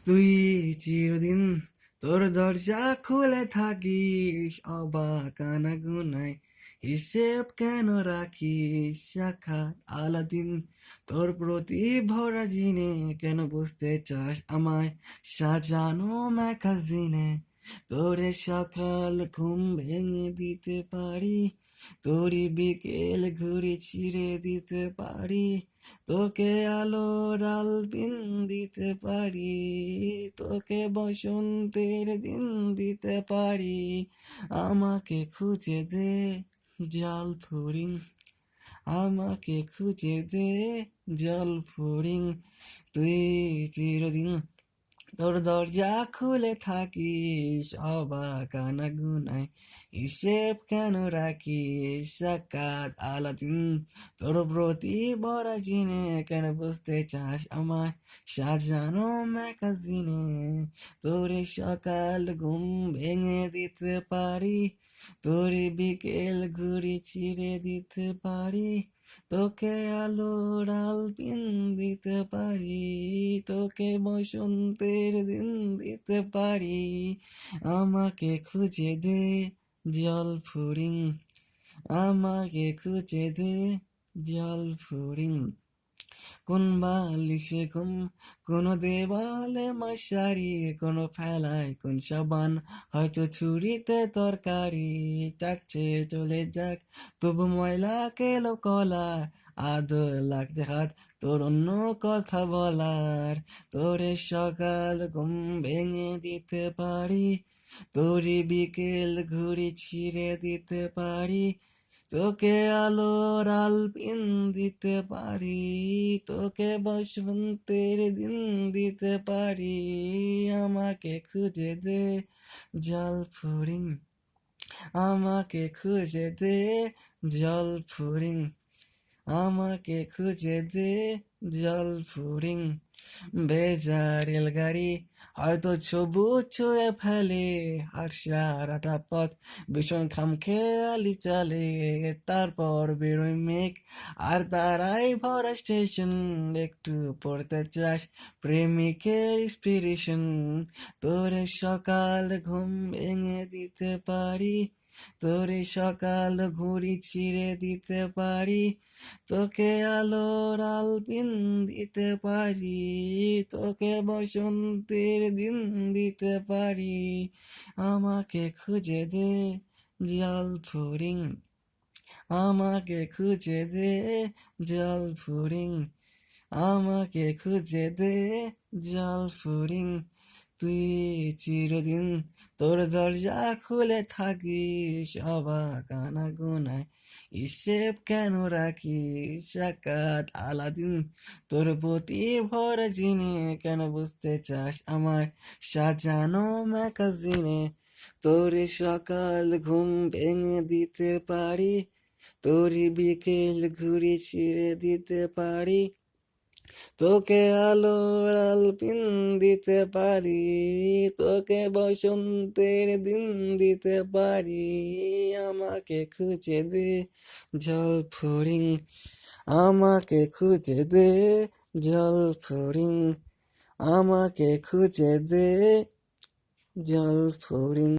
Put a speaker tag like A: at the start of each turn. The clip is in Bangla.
A: তুই চিরদিন তোর দরজা খুলে থাকিস, অবাক আনাগোনায় হিসেব কেন রাখিস? সাক্ষাৎ আলাদিন তোর প্রতি ভরা জিনে, কেন বুঝতে চাস আমায় সাজানো ম্যাগাজিনে? তোরে সকাল ঘুম ভেঙে দিতে পারি, তোরই বিকেল ঘুরে ছিঁড়ে দিতে পারি, তোকে আলোর আলপিন দিতে পারি, তোকে বসন্তের দিন দিতে পারি। আমাকে খুঁজে দে জল ফড়িং, আমাকে খুঁজে দে জল ফড়িং। তুই চিরদিন তোর দরজা খুলে থাকিস, অবাক আনাগোনায় হিসেব কেন রাখিস? সাক্ষাৎ আলাদিন তোর প্রতি ভরা জিনে, কেন বুঝতে চাস আমায় সাজানো ম্যাগাজিনে? তোরে সকাল ঘুম ভেঙে দিতে পারি, তোরে বিকেল ঘুরি ছিঁড়ে দিতে পারি, তোকে আলোর আলপিন দিতে পারি, তোকে বসন্তের দিন দিতে পারি। আমাকে খুঁজে দে জল ফড়িং, আমাকে খুঁজে দে জল ফড়িং। কোন বালিশে ঘুম, কোন দেওয়ালে মশারি, কোন ফেলায় কোন সাবান, হয়তো ছুরিতে তরকারি। চাচ্ছে চলে যাক তবু ময়লা কেলো কলা, আদর লাগতে হাত তোর অন্য কথা বলার। তোরে সকাল ঘুম ভেঙে দিতে পারি, তোরে বিকেল ঘুরি ছিঁড়ে দিতে পারি, তোকে আলোর আলপিন দিতে পারি, তোকে বসন্তের দিন দিতে পারি। আমাকে খুঁজে দে জল ফড়িং, আমাকে খুঁজে দে জল ফড়িং, আমাকে খুঁজে দে জল ফড়িং। ভেজা রেলগাড়ি হয়তো সবুজ ছুঁয়ে ফেলে, আর সারাটা পথ ভীষণ খামখেয়ালি চলে। তারপর বেরোয় মেঘ আর তারাই ভরা স্টেশন, একটু পড়তে চাস প্রেমিকের ইন্সপিরেশন। তোরে সকাল ঘুম ভেঙে দিতে পারি, তোরে সকাল ঘুড়ি ছিঁড়ে দিতে পারি, তোকে আলোর আলপিন দিতে পারি, তোকে বসন্তের দিন দিতে পারি। আমাকে খুঁজে দে জল ফড়িং, আমাকে খুঁজে দে জল ফড়িং, আমাকে খুঁজে দে জল ফড়িং। তুই চিরদিন তোর দরজা খুলে থাকিস, অবাক আনাগোনায় হিসেব কেন রাখিস? সাক্ষাৎ আলাদিন তোর প্রতি ভরা জিনে, কেন বুঝতে চাস আমার সাজানো ম্যাগাজিনে? তোরে সকাল ঘুম ভেঙে দিতে পারি, তোরে বিকেল ঘুরি ছিঁড়ে দিতে পারি, তোকে আলোর আলপিন দিতে পারি, তোকে বসন্তের দিন দিতে পারি। আমাকে খুঁজে দে জল ফড়িং, আমাকে খুঁজে দে জল ফড়িং, আমাকে খুঁজে দে জল ফড়িং।